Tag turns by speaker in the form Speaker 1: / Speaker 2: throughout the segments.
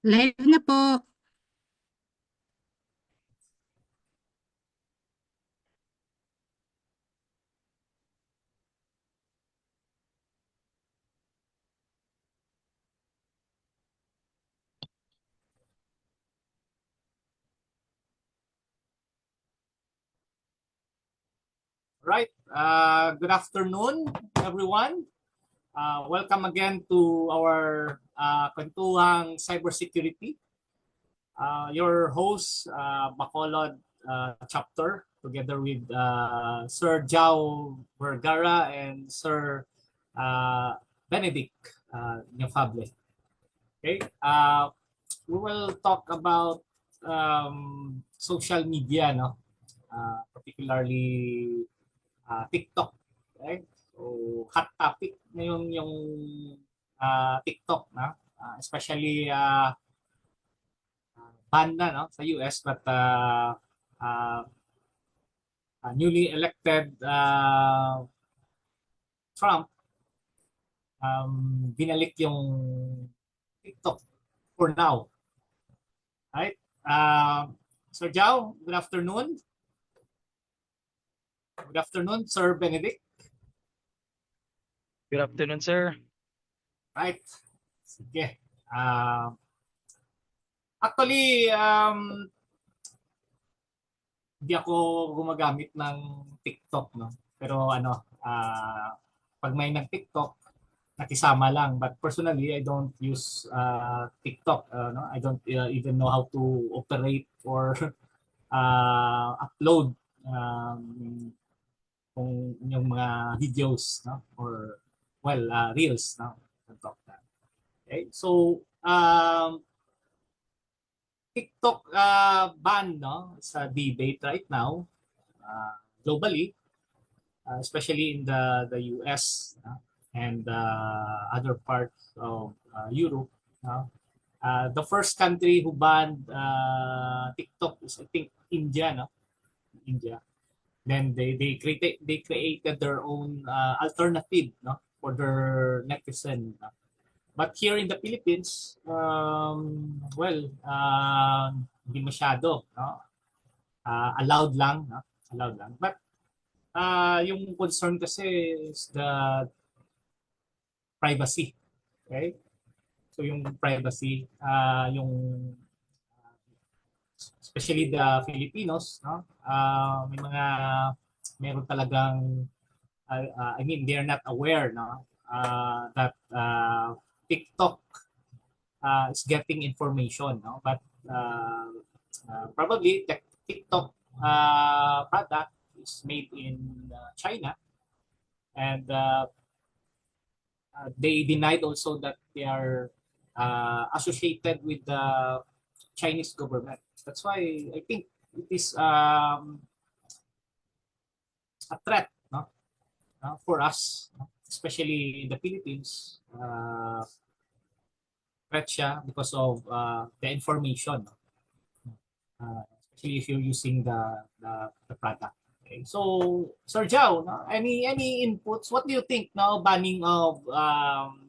Speaker 1: Live na po.
Speaker 2: Right. Good afternoon, everyone. Welcome again to our Kwentuhang Cybersecurity. Your host, Bacolod Chapter, together with Sir Jao Vergara and Sir Benedict Nyafable. Okay. We will talk about social media, no? Particularly TikTok. Okay? So, hot topic ngayon yung TikTok na, especially ban na no sa US, but uh, newly elected Trump binalik yung TikTok for now. Right? Sir Jao, good afternoon. Good afternoon, Sir Benedict.
Speaker 3: Good afternoon, sir.
Speaker 2: Right. Sige. Actually, hindi ako gumagamit ng TikTok, no? Pero pag may nag-TikTok, nakisama lang. But personally, I don't use TikTok. No? I don't even know how to operate or upload kung yung mga videos, no? Or, well, reels, no? TikTok. Okay? So, TikTok ban, no? Sa debate right now, globally, especially in the US and other parts of Europe. The first country who banned TikTok is, I think, India. No? India. Then they created their own alternative, no, for their netizen. But here in the Philippines, well, hindi masyado, no? Allowed lang, no? Allowed lang. But yung concern kasi is the privacy. Okay? So yung privacy, yung especially the Filipinos, no? Meron talagang I mean, they're not aware, no, that TikTok is getting information, no, but probably the TikTok product is made in China, and they denied also that they are associated with the Chinese government. That's why I think it is a threat, no, for us, especially in the Philippines. Threat siya because of the information, especially if you're using the product. Okay. So, Sir Jao, no? Any inputs? What do you think now banning of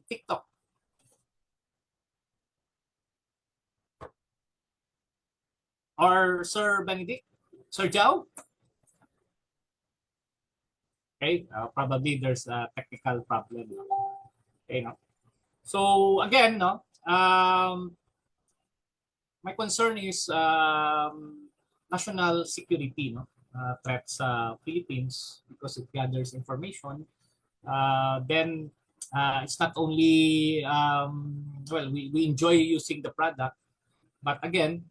Speaker 2: TikTok? Or Sir Benedict? Sir Jao? Okay, probably there's a technical problem. Okay, no? So again, no, my concern is national security, no, threat sa Philippines because it gathers information. Then it's not only well, we enjoy using the product, but again,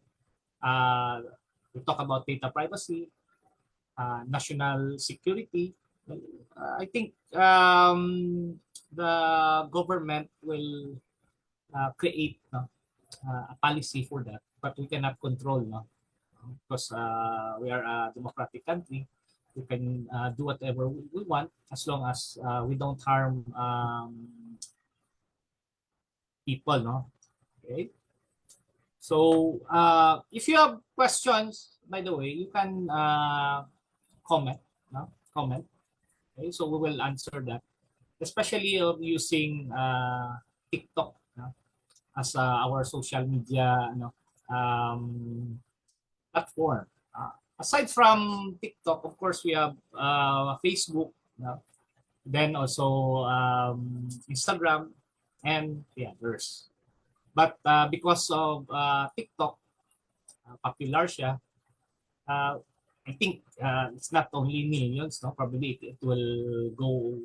Speaker 2: we talk about data privacy, national security. I think the government will create a policy for that, but we cannot control, no, because we are a democratic country. We can do whatever we want as long as we don't harm people, no. Okay. So if you have questions, by the way, you can comment, no, comment. Okay, so we will answer that, especially of using TikTok. No? as our social media platform. Aside from TikTok, of course, we have Facebook, then also Instagram, and the others. But because of TikTok, popular siya, I think it's not only millions, no? Probably it will go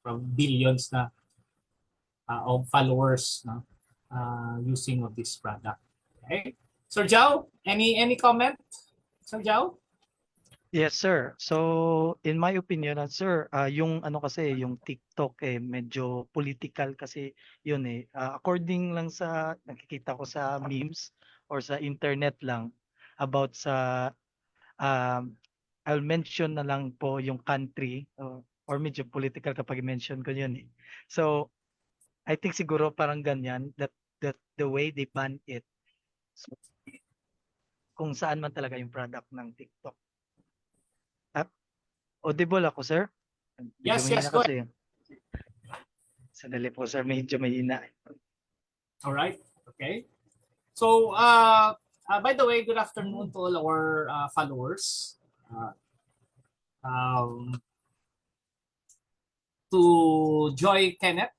Speaker 2: from billions na of followers, no? Using of this product. Okay, Sir Jao, any comment, Sir Jao?
Speaker 1: Yes, sir. So, in my opinion, sir, yung ano kasi, yung TikTok medyo political kasi yun eh. According lang sa nakikita ko sa memes or sa internet lang about sa, um, I'll mention na lang po yung country or medyo political kapag mention ko yun eh. So, I think siguro parang ganyan that the way they ban it. So, kung saan man talaga yung product ng TikTok. Ah, audible ako, sir? Medyo
Speaker 2: Yes,
Speaker 1: mahina
Speaker 2: yes, go ahead.
Speaker 1: kasi. Sandali po, sir. Medyo mahina.
Speaker 2: All right. Okay. So, by the way, good afternoon to all our followers. Um, to Joy Kenneth,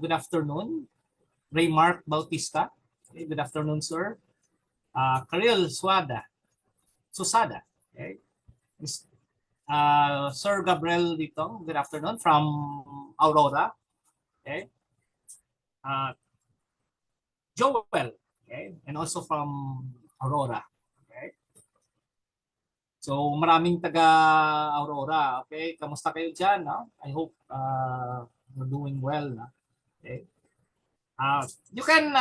Speaker 2: good afternoon. Raymark Bautista, okay, good afternoon, sir. Karil Susada, okay. Sir Gabriel dito, good afternoon from Aurora, okay. Uh, Joel, okay, and also from Aurora, okay. So maraming taga Aurora, okay. Kamusta kayo diyan, no? I hope you're doing well, no? Okay. You can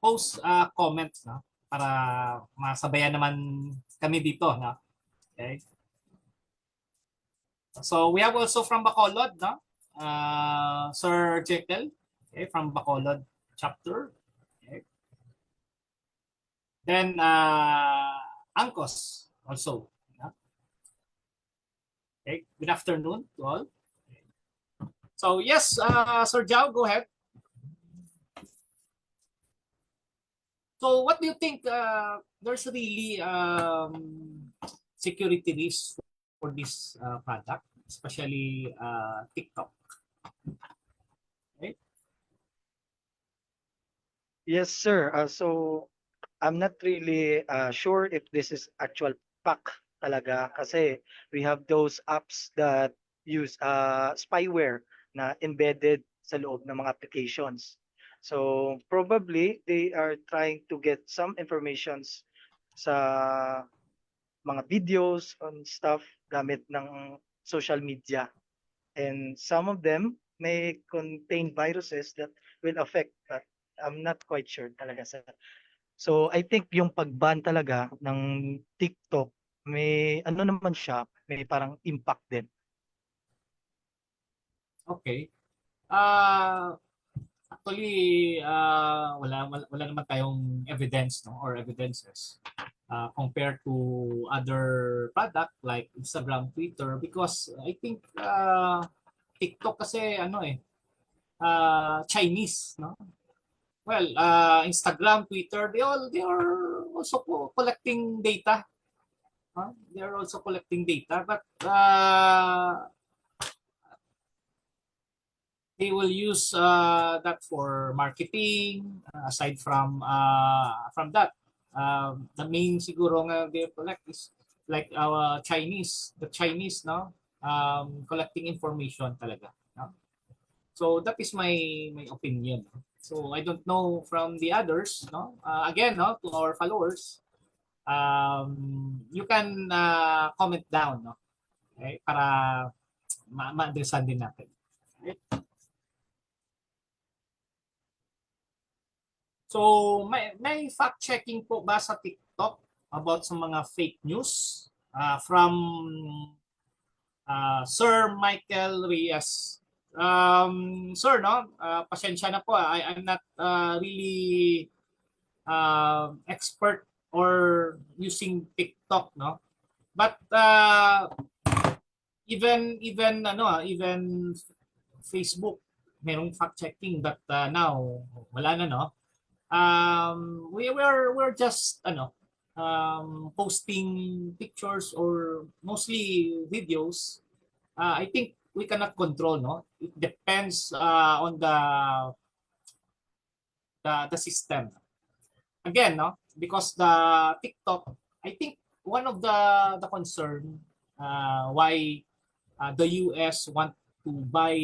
Speaker 2: post comments, no, para masabayan naman kami dito, no. Okay. So we have also from Bacolod, no? Sir Jekyll, okay, from Bacolod chapter. Okay. Then Angkos also. No? Okay. Good afternoon to all. So yes, Sir Jao, go ahead. So what do you think there's really security risk for this product, especially TikTok? Okay.
Speaker 1: Yes, sir. So, I'm not really sure if this is actual fact talaga kasi we have those apps that use spyware na embedded sa loob ng mga applications. So, probably they are trying to get some informations sa mga videos and stuff gamit ng social media. And some of them may contain viruses that will affect, but I'm not quite sure talaga sa. So I think yung pag-ban talaga ng TikTok may ano naman siya, may parang impact din.
Speaker 2: Okay. Actually, wala naman tayong evidence, no, or evidences compared to other product like Instagram, Twitter, because I think TikTok kasi Chinese, no. Well, Instagram, Twitter, they are also collecting data. Huh? They are also collecting data, but they will use that for marketing. Aside from that, the main siguro nga they collect is like our the Chinese, no, collecting information talaga. No? So that is my opinion. So I don't know from the others, no. Again, no, to our followers, you can comment down, no, okay, para ma-understand din natin. Okay? So may fact checking po ba sa TikTok about sa mga fake news from Sir Michael Reyes? Sir, no, pasensya na po. I'm not really expert or using TikTok, no. But even Facebook, merong fact checking, but now wala na, no. We're just posting pictures or mostly videos. I think we cannot control, no. It depends on the system. Again, no, because the TikTok, I think one of the concern why the US want to buy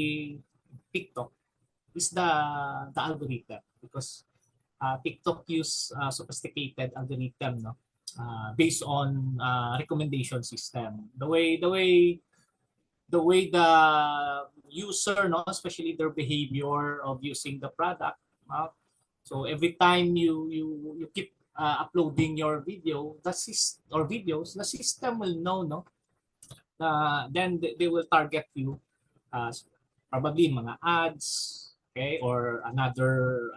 Speaker 2: TikTok is the algorithm, because TikTok use sophisticated algorithm, no, based on recommendation system. The way the user, no, especially their behavior of using the product. So every time you keep uploading your video, or videos, the system will know, no. Then they will target you, uh, probably mga ads, okay, or another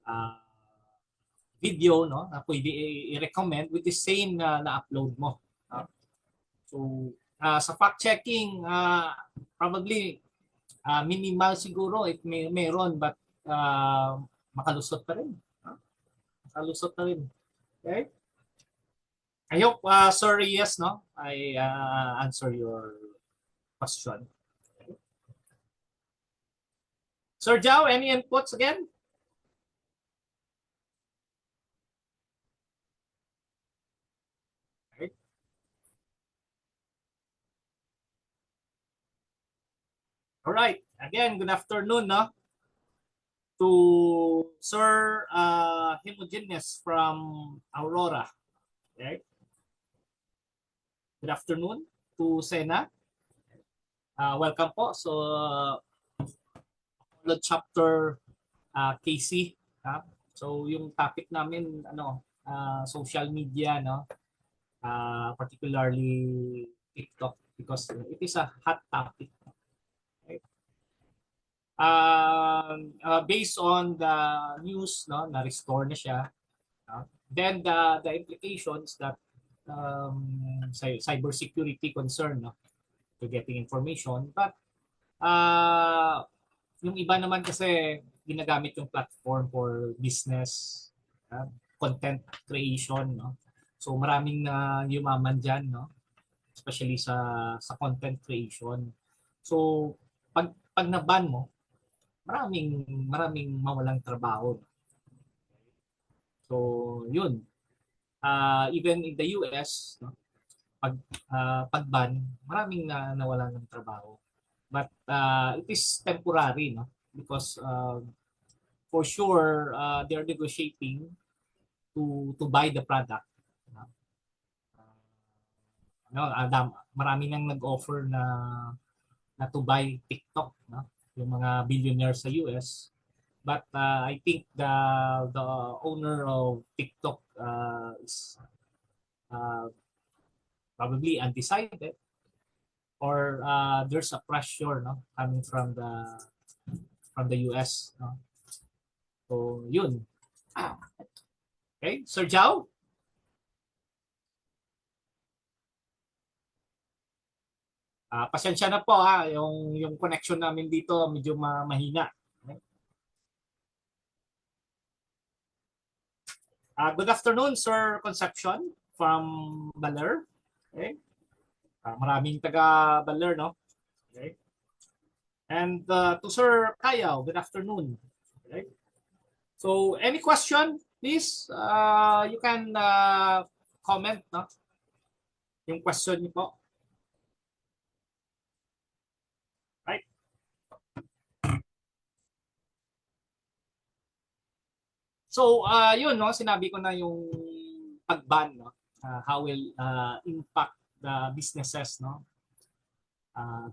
Speaker 2: uh, video, no, na pwede i-recommend with the same na upload mo. So sa fact checking, probably minimal siguro if meron, but makalusot pa rin. Makalusot pa rin. Okay? I hope, Sir Yes, no, I answer your question. Okay. Sir Jao, any inputs again? Okay. All right. Again, good afternoon, no, to Sir Hemogenes from Aurora. Okay. Good afternoon to Sena. Welcome po. So, chapter KC. So, yung topic namin, social media, no, particularly TikTok, because it is a hot topic. Right? Based on the news, no, na-restore na siya. Then the implications that cyber security concern, no, to getting information, but yung iba naman kasi ginagamit yung platform for business, content creation, no. So maraming na yumaman diyan, no, especially sa content creation. So pag na-ban mo, maraming mawalang trabaho. So yun. Even in the US, no, pag-ban, maraming nawalan ng trabaho. But it is temporary, no, because for sure they're negotiating to buy the product. Marami nang nag-offer na to buy TikTok, no, yung mga billionaires sa US. But I think the owner of TikTok is probably undecided, or there's a pressure, no, coming from the US, no. So yun. Okay, Sir Jao. Pasensya na po, yung connection namin dito medyo mahina. Okay? Good afternoon, Sir Concepcion from Baler. Okay? Maraming taga Baler, no? Okay? And to Sir Kayaw, good afternoon. Okay? So any question, please, you can comment, no, yung question niyo po. Right? So yun, no, sinabi ko na yung pag-ban, no, how will impact the businesses, no,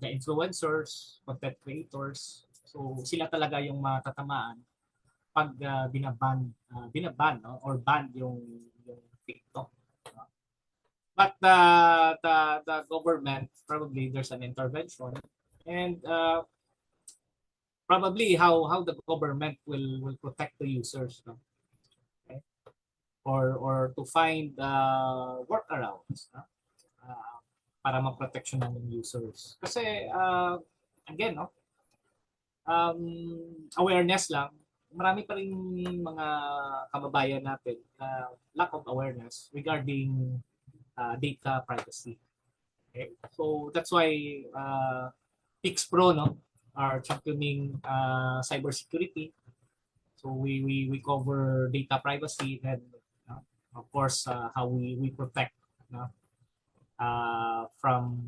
Speaker 2: the influencers, content creators. So sila talaga yung matatamaan pag binaban, no, or ban yung TikTok. No? But the government, probably there's an intervention, and probably how the government will protect the users, no? Okay? Or to find workarounds, no? Para ma-protection ng users. Kasi again, no, awareness lang, marami pa rin mga kababayan natin na lack of awareness regarding data privacy. Okay? So that's why Pix Pro no are championing cybersecurity. So we cover data privacy and of course how we protect no, from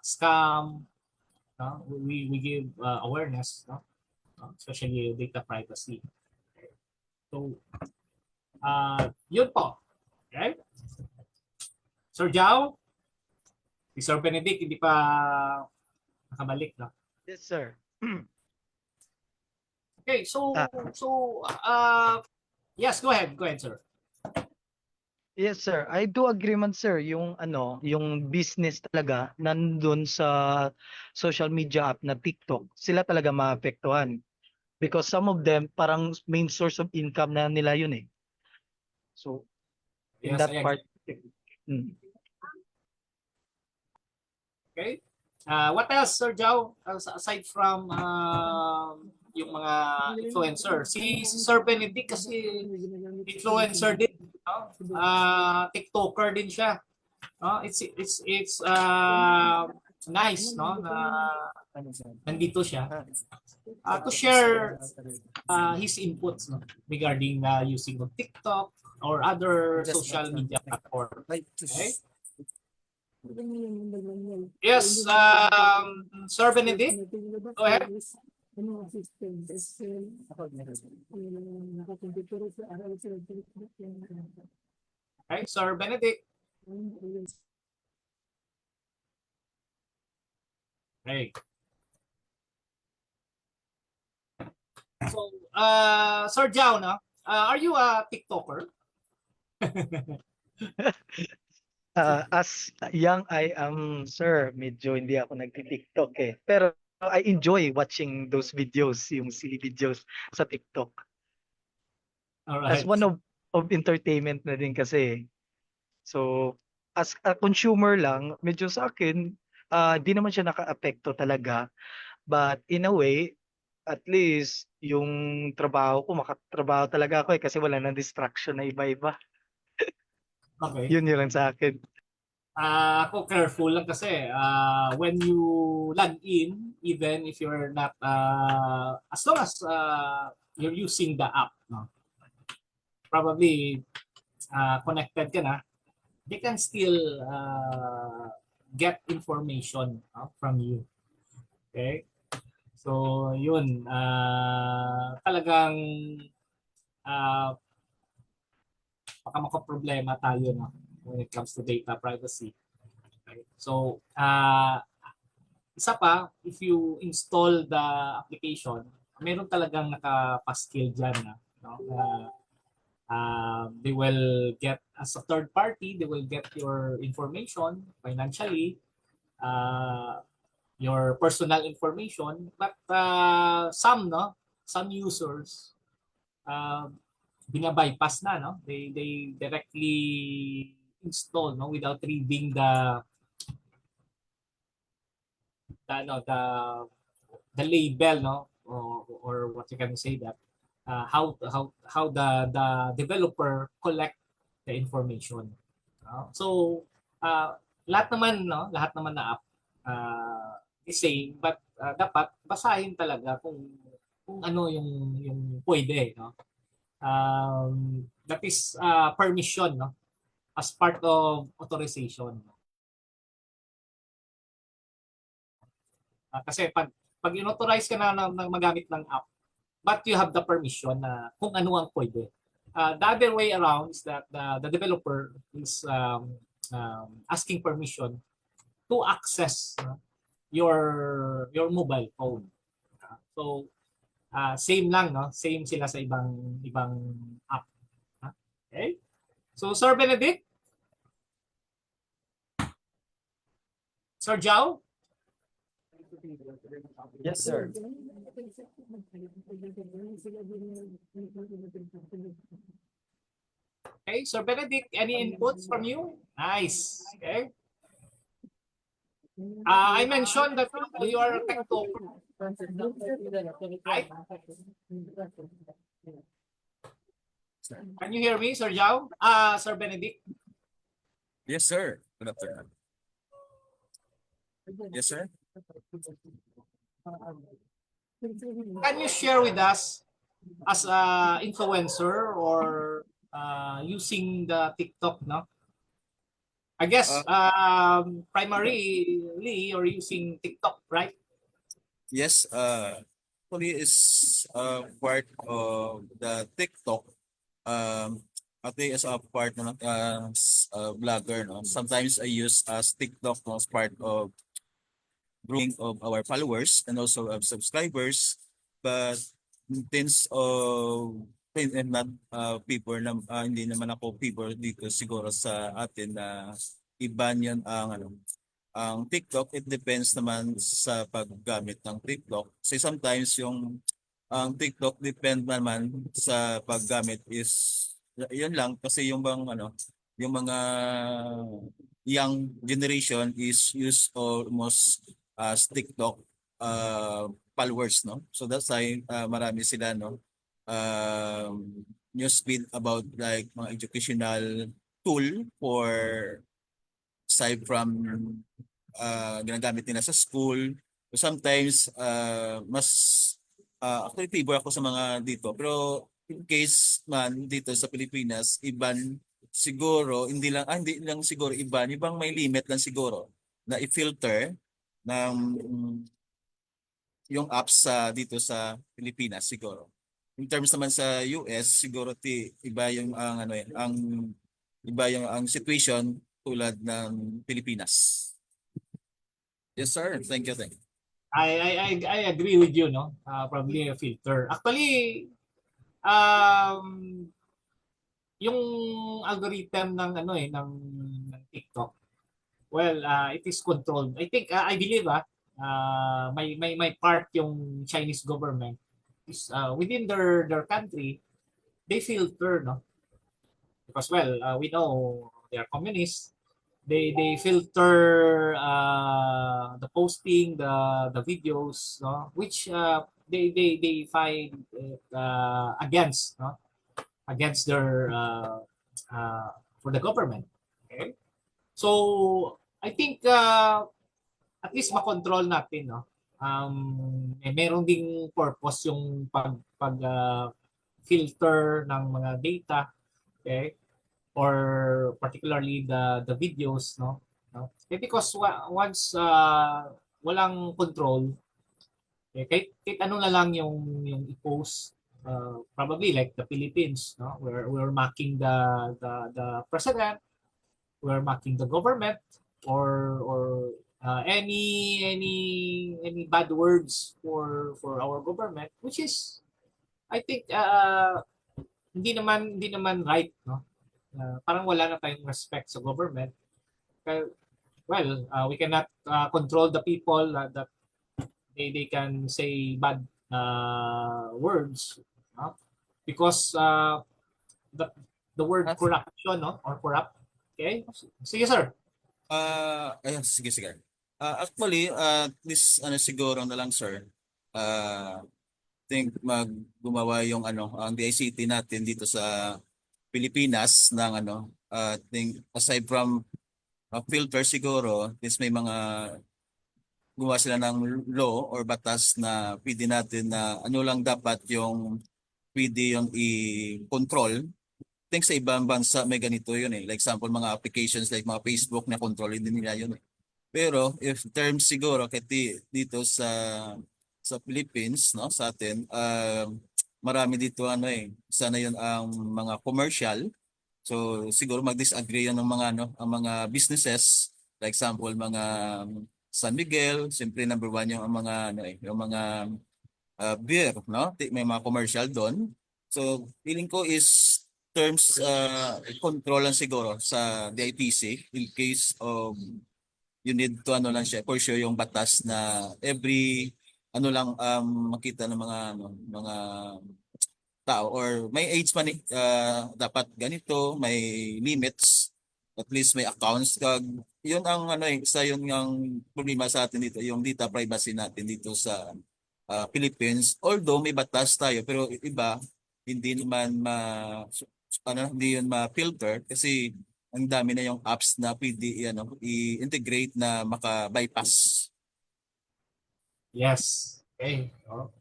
Speaker 2: scam. No? We give awareness, no? Especially data privacy. Okay. So yun po. Okay? Sir Jao, si Sir Benedict hindi pa nakabalik. No?
Speaker 1: Yes, sir.
Speaker 2: Okay, so
Speaker 1: Ah,
Speaker 2: yes, go ahead. Go ahead, sir.
Speaker 1: yes, sir. I do agree man, sir, yung ano, yung business talaga nandun sa social media app na TikTok, sila talaga maapektuhan. Because some of them, parang main source of income na nila yun eh. So, in
Speaker 2: Yes, I
Speaker 1: that part,
Speaker 2: agree.
Speaker 1: mm.
Speaker 2: Okay. What else, Sir Jao? Aside from yung mga influencer. Si Sir Benedict kasi influencer din. No? TikToker din siya. No? It's nice no na nandito siya to share his inputs no regarding using of TikTok or other social media platforms. Okay? Yes, Sir Benedict, go ahead. Okay, Sir Benedict. Okay. So, Sir Jao, no? Are you a TikToker?
Speaker 1: As young I am, sir, medyo hindi ako nagti-TikTok eh. Pero I enjoy watching those videos, yung silly videos sa TikTok.
Speaker 2: All
Speaker 1: As
Speaker 2: right.
Speaker 1: one of entertainment na din kasi. So, as a consumer lang, medyo sa akin, di naman siya naka-apekto talaga. But in a way, at least yung trabaho ko, makatrabaho talaga ako eh kasi wala nang distraction na iba-iba.
Speaker 2: Okay.
Speaker 1: Yun lang sa akin.
Speaker 2: Ako careful lang kasi when you log in, even if you're not, as long as you're using the app, no? Probably connected ka na, they can still get information from you. Okay? So, yun. Talagang uh, baka makaproblema tayo no, when it comes to data privacy. Okay? So, isa pa, if you install the application, meron talagang nakapaskill dyan na, no? They will get, as a third party, they will get your information financially, uh, your personal information, but some users uh, binabypass na, no? They directly install, no, without reading the no, the label, no, or what you can say that how the developer collect the information. So lahat naman no, lahat naman na app the same, but dapat basahin talaga kung ano yung pwede, no. That is permission, no, as part of authorization. Kasi pag inauthorize ka na ng magamit ng app, but you have the permission na kung ano ang pwede. The other way around is that the developer is asking permission to access your mobile phone. So same lang, no? Same sila sa ibang app. Okay? So Sir Benedict, Sir Jao,
Speaker 1: Yes, sir.
Speaker 2: okay? Sir Benedict, any inputs from you? Nice. Okay? I mentioned that you are a tech talker, right? Can you hear me, Sir Jao? Sir Benedict?
Speaker 3: Yes, sir. Good afternoon. Yes, sir.
Speaker 2: Can you share with us as a influencer or using the TikTok, no? I guess
Speaker 3: Uh,
Speaker 2: primarily you're using TikTok, right?
Speaker 3: yes, actually is part of the TikTok. Actually as a part no, as a vlogger, no. Sometimes I use as TikTok no, as part of growing of our followers and also of subscribers. But since and not people na hindi naman ako people dito siguro sa atin na iba niyan ang ang TikTok. It depends naman sa paggamit ng TikTok. So sometimes yung ang TikTok depend naman sa paggamit is yun lang kasi yung bang yung mga young generation is use almost as TikTok followers, no? So that's why marami sila, no? News feed about like mga educational tool for aside from ginagamit nila sa school. Sometimes mas actually favor ako sa mga dito. Pero in case man dito sa Pilipinas, iban siguro, hindi lang siguro ibang may limit lang siguro na i-filter ng yung apps sa dito sa Pilipinas siguro. In terms naman sa US, siguro iba yung ang iba yung ang situation tulad ng Pilipinas. Yes, sir. Thank you. Thank you.
Speaker 2: I agree with you, no? Probably a filter. Actually, um, yung algorithm ng ng TikTok, well, it is controlled. I think I believe may part yung Chinese government is within their country, they filter, no? Because well, we know they are communists. They filter the posting, the videos, no, which they find against, no, against their for the government. Okay, so I think at least makontrol natin, no. Meron ding purpose yung pag filter ng mga data, okay, or particularly the videos, no? Because once walang control, kahit ano na lang yung i-post, probably like the Philippines, no, we're mocking the president, we're mocking the government, or any bad words for our government, which is I think hindi naman right, no. Parang wala na tayong respect sa government. Well, we cannot control the people that they can say bad words, no? Because the the word corruption, no, or corrupt. Okay, sige sir.
Speaker 3: Ayun, sige, sige. Actually, this siguro na lang, sir. Think gumawa yung ang DICT natin dito sa Pilipinas ng think aside from filter siguro, this may mga gumawa sila ng law or batas na pwede natin na ano lang dapat yung pwede yung i-control. I think sa ibang bansa may ganito yun eh. Like example, mga applications like mga Facebook na control din nila yun eh. Pero if terms siguro dito sa Philippines, no, sa atin, marami dito sana yun ang mga commercial. So siguro mag-disagree yan ng mga ang mga businesses, like example mga San Miguel, siyempre number one yung mga yung mga beer, no? May mga commercial doon. So feeling ko is terms control lang siguro sa DITC in case of you need to lang siya for sure yung batas na every lang makita ng mga tao or may age man dapat ganito, may limits, at least may accounts kag yun ang ano isa yun ang problema sa atin dito, yung data privacy natin dito sa Philippines. Although may batas tayo pero iba hindi naman hindi yun ma-filter kasi ang dami na yung apps na pwede ano, i-integrate na maka-bypass.
Speaker 2: Yes. Okay. No?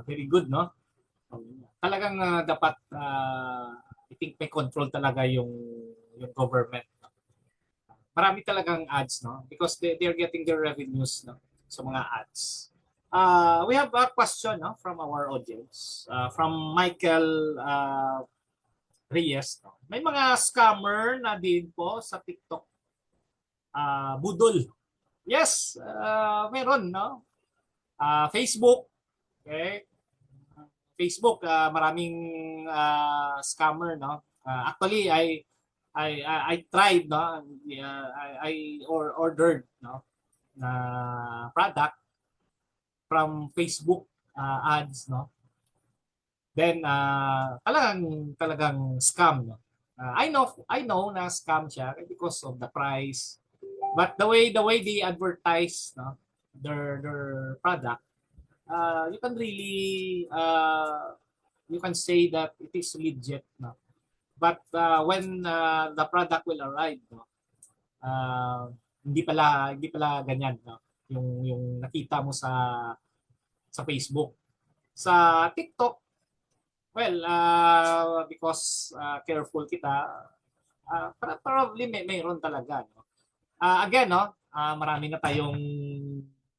Speaker 2: Very good, no? Talagang dapat I think may control talaga yung government. Marami talagang ads, no? Because they're getting their revenues, no? Sa mga ads. We have a question, no, from our audience. From Michael Reyes, no? May mga scammer na din po sa TikTok. Budol. Yes, meron, no? Facebook, okay? Facebook, maraming scammer, no? Actually, I tried, no? I ordered, no, na product from Facebook ads, no? Then talagang scam, no? I know na scam siya because of the price. But the way they advertise, no, their product, you can really you can say that it is legit, no. But when the product will arrive, no, hindi pala ganyan, no, yung nakita mo sa Facebook. Sa TikTok, well, because careful kita, probably mayroon talaga, no. Again, no, marami na tayong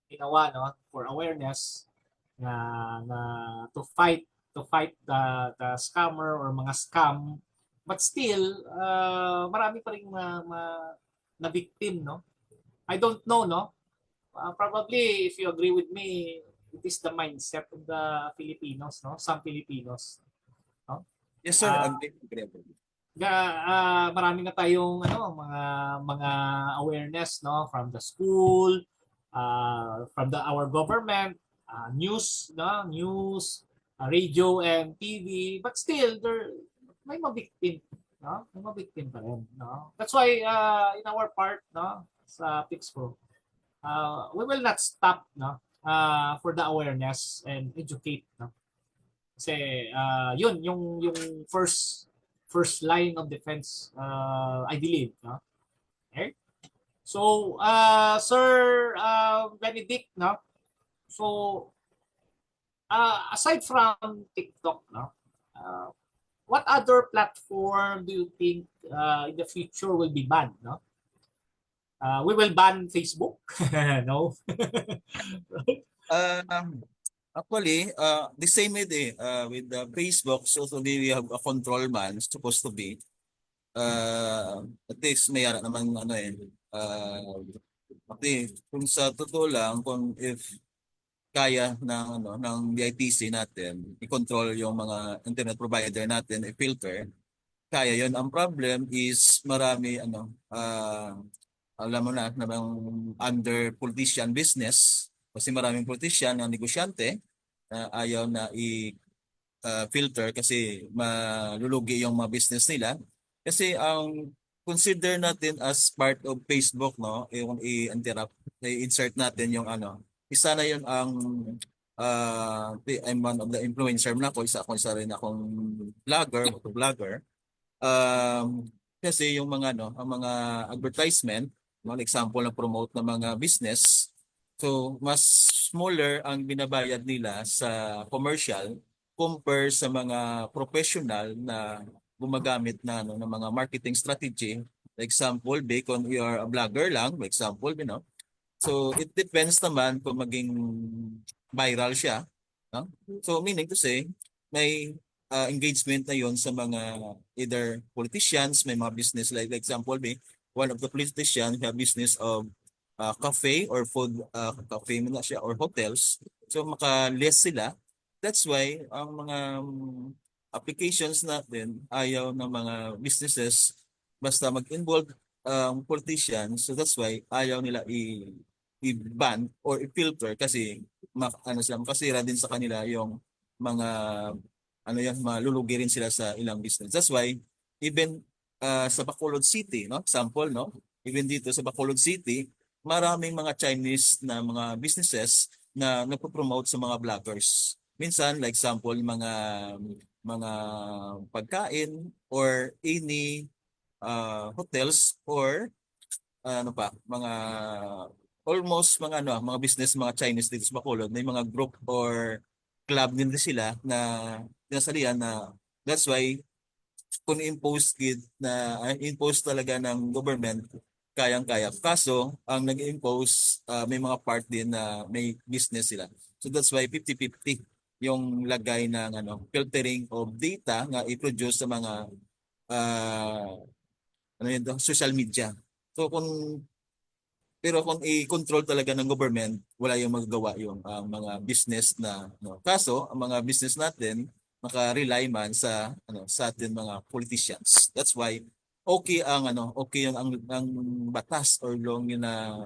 Speaker 2: ginawa, no, for awareness na to fight the scammer or mga scam, but still marami pa ring na victim, no. I don't know, no. Probably if you agree with me, it is the mindset of the Filipinos, no, some Filipinos, no.
Speaker 3: Yes sir,
Speaker 2: Ah,
Speaker 3: agree.
Speaker 2: Marami na tayong ano, mga awareness, no, from the school, from our government, news, radio and TV, but still there may mabiktim, no, may mabiktim pa rin, no. That's why in our part, no, sa Pixpro, we will not stop, no, for the awareness and educate, no. Kasi yun yung first line of defense, I believe, no. Okay? So Sir Benedict, no. So aside from TikTok, no, what other platform do you think in the future will be banned, no? We will ban Facebook. No.
Speaker 3: Actually, the same with the Facebook, so we have a control man supposed to be. At least may naman ano kung sa totoo lang, kung if kaya ng DITC natin i-control yung mga internet provider natin, i-filter, kaya yon. Ang problem is marami alam mo na bang under politician business kasi maraming politician na negosyante na ayaw na i-filter kasi malulugi yung mga business nila. Kasi ang consider natin as part of Facebook, no, yung i-insert natin yung isa na yun ang I'm one of the influencer na ako, isa rin akong vlogger. Kasi yung mga ang mga advertisement, no, example na promote ng mga business, so mas smaller ang binabayad nila sa commercial compare sa mga professional na gumagamit na ng mga marketing strategy. Example, kung you are a vlogger lang, example, so it depends naman kung maging viral siya, no? So meaning to say, may engagement na yon sa mga either politicians, may mga business like example, one of the politicians have business of cafe or food, cafe na siya or hotels. So maka-less sila. That's why ang mga applications natin ayaw ng mga businesses basta mag-involve politicians. So that's why ayaw nila i-ban or i-filter kasi makasira din sa kanila yung mga malulugi rin sila sa ilang business. That's why even sa Bacolod City, no, example, no, even dito sa Bacolod City, maraming mga Chinese na mga businesses na nagpo-promote sa mga vloggers. Minsan, like example, mga pagkain or any hotels or ano pa, mga almost mga business, mga Chinese dito sa Bacolod, may mga group or club din sila na tinasalihan na that's why kung impose impose talaga ng government, kayang-kaya. Kaso, ang nag-impose, may mga part din na may business sila. So that's why 50-50 yung lagay ng filtering of data nga i-produce sa mga social media. So pero kung i-control talaga ng government, wala yung magagawa yung mga business na kaso ang mga business natin maka-rely man sa atin mga politicians. That's why okay ang batas or law yun na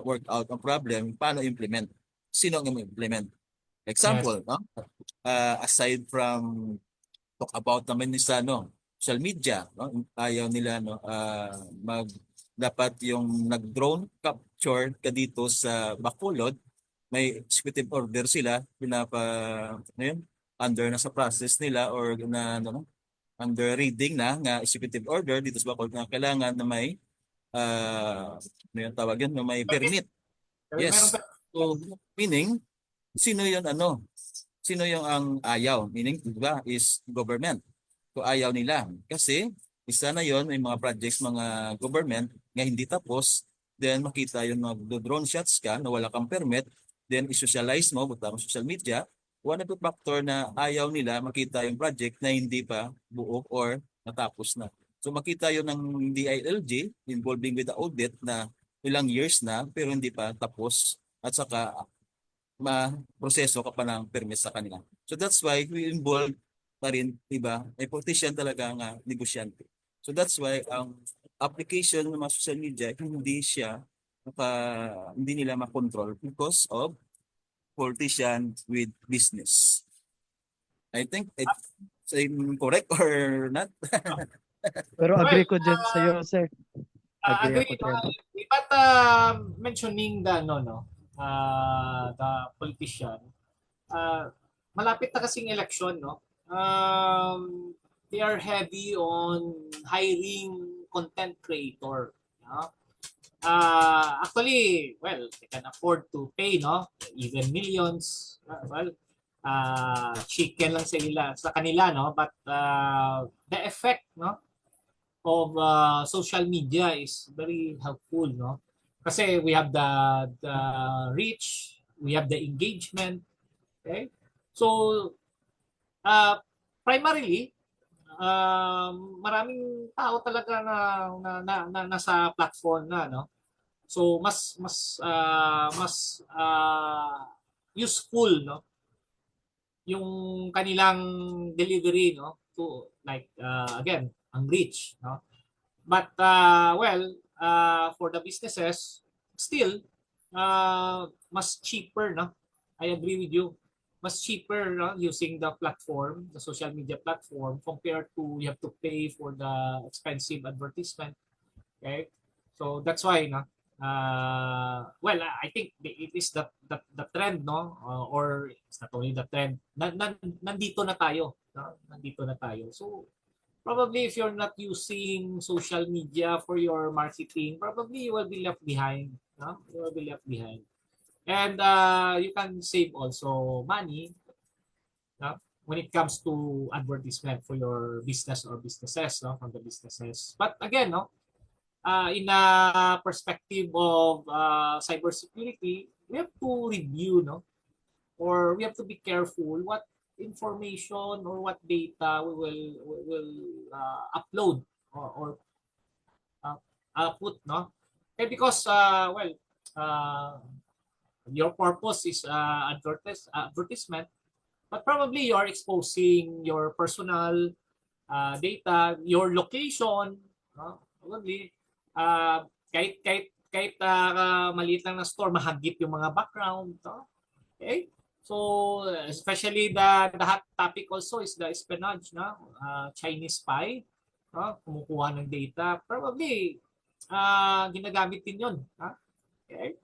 Speaker 3: work out ang problem, paano implement? Sino ang implement?
Speaker 2: Yes.
Speaker 3: Example, no? Aside from talk about naman ni sa social media, no? Ayaw nila mag dapat yung nag-drone capture ka dito sa Bacolod, may executive order sila under na sa process nila or under reading na nga executive order dito sa Bacolod na kailangan na may ano yung tawag yun, na may permit.
Speaker 2: Meron
Speaker 3: Yes.
Speaker 2: pa.
Speaker 3: So meaning sino yung ang ayaw? Meaning, di ba, is government. So ayaw nila. Kasi, isa na yon may mga projects, mga government nga hindi tapos, then makita yung mag-drone shots ka na wala kang permit, then i-socialize mo, buta mo social media, one of the factor na ayaw nila makita yung project na hindi pa buo or natapos na. So makita yun ng DILG involving with the audit na ilang years na pero hindi pa tapos at saka ma-proseso ka pa ng permit sa kanila. So that's why we involve pa rin, diba? May politician talaga nga negosyante. So that's why ang application ng mga social media hindi nila makontrol because of politician with business. I think it's correct or not?
Speaker 1: Pero
Speaker 2: Well,
Speaker 1: agree ko dyan sa'yo, sir. Agree
Speaker 2: agree,
Speaker 1: ako
Speaker 2: no?
Speaker 1: dyan.
Speaker 2: But mentioning the politician, malapit na kasing election, no? They are heavy on hiring content creator. No? Actually, well, they can afford to pay, no? Even millions. Chicken lang sa kanila, no? But the effect, no, of social media is very helpful, no? Kasi we have the reach, we have the engagement, okay? So, uh, primarily, maraming tao talaga na nasa platform na, no? So mas useful, no, yung kanilang delivery, no, to like again ang reach, no. But for the businesses still mas cheaper, no. I agree with you. Mas cheaper, no, using the platform, the social media platform compared to you have to pay for the expensive advertisement. Okay? So that's why, no. I think it is the trend, no, or it's not only the trend. Nandito na tayo, no? Nandito na tayo. So probably if you're not using social media for your marketing, probably you will be left behind, no? You will be left behind. And you can save also money, no, when it comes to advertisement for your business or businesses, no, from the businesses. But again, no, in a perspective of cybersecurity, we have to review, no, or we have to be careful what information or what data we will upload or put, no. Because your purpose is advertisement, but probably you are exposing your personal data, your location, no? Probably kahit maliit lang na store, mahagip yung mga background, no? Okay? So especially the hot topic also is the espionage, no? Chinese spy, no? Kumukuha ng data. Probably ginagamit din yun. Ha? Okay?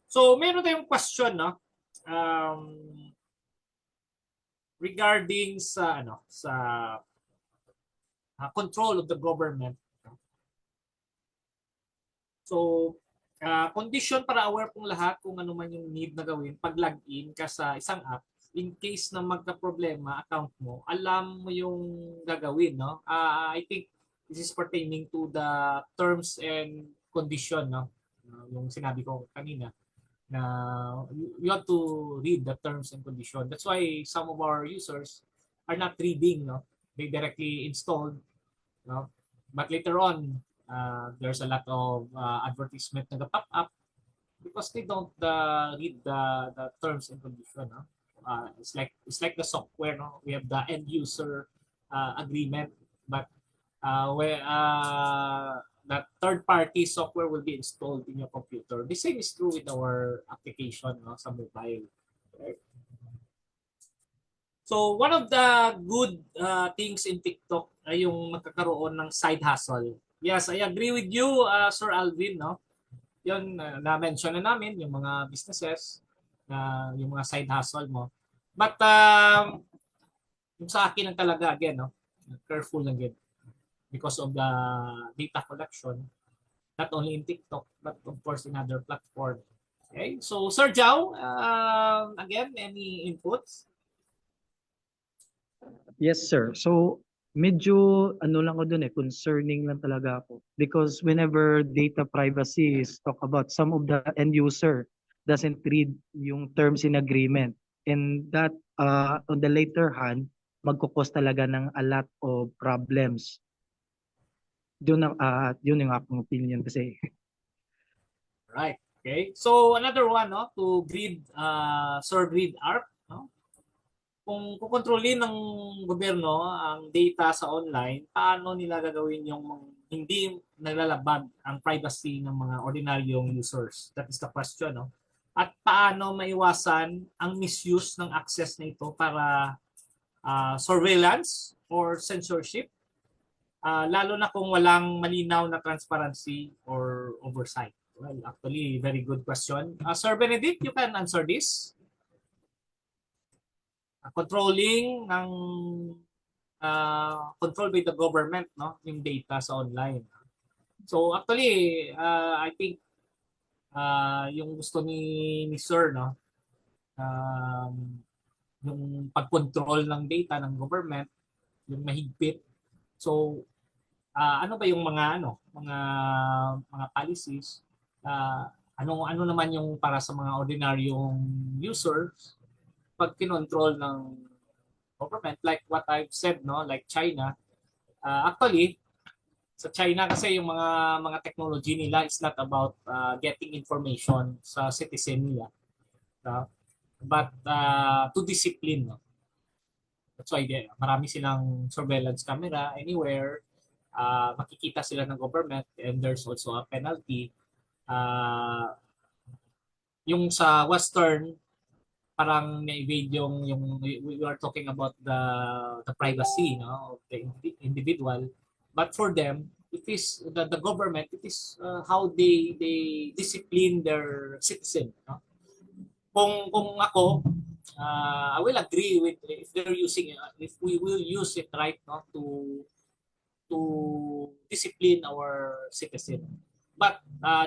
Speaker 2: So, meron tayong question, no? Um, regarding sa control of the government. So, condition para aware pong lahat kung ano man yung need na gawin pag login ka sa isang app, in case na magka-problema account mo, alam mo yung gagawin, no? I think this is pertaining to the terms and condition, no? Yung sinabi ko kanina na you have to read the terms and condition. That's why some of our users are not reading, no? They directly installed, no? But later on, there's a lot of advertisement na pop up because they don't read the terms and condition, no? It's like the software, no? We have the end user agreement, but where that third party software will be installed in your computer. The same is true with our application, no, sa mobile. Right? So one of the good things in TikTok ay yung magkakaroon ng side hustle. Yes, I agree with you, Sir Alvin, no? Yun, na-mention na namin yung mga businesses, yung mga side hustle mo. But yung sa akin ang talaga, again, no? Careful lang din because of the data collection, not only in TikTok, but of course in other platforms. Okay, so Sir Jao, again, any inputs?
Speaker 1: Yes, sir. So, medyo ano lang ako dun concerning lang talaga ako. Because whenever data privacy is talk about, some of the end user doesn't read yung terms in agreement. And that, on the later hand, magkukos talaga ng a lot of problems. Yun yung akong opinion kasi.
Speaker 2: Right. Okay. So another one, no, to grid, Sir Grid ARP, no? Kung kukontrolin ng gobyerno ang data sa online, paano nila gagawin yung hindi naglalabag ang privacy ng mga ordinaryong users? That is the question, no? At paano maiwasan ang misuse ng access na ito para surveillance or censorship, lalo na kung walang malinaw na transparency or oversight? Well, actually, very good question. Sir Benedict, you can answer this. Controlling ng control by the government, no, yung data sa online. So actually, I think yung gusto ni Sir, no, yung pag-control ng data ng government, yung mahigpit. So ano ba yung mga policies, ano naman yung para sa mga ordinaryong users pag kinontrol ng government, like what I've said, no, like China. Actually, sa China kasi yung mga technology nila is not about getting information sa citizen nila, no? But to discipline, no? That's why marami silang surveillance camera anywhere. Makikita sila ng government, and there's also a penalty. Yung sa Western, parang na-evade yung we are talking about the privacy, no, of the individual, but for them it is the government, it is how they discipline their citizen, no? Kung ako, I will agree with if they're using, if we will use it right, no, to discipline our citizen, but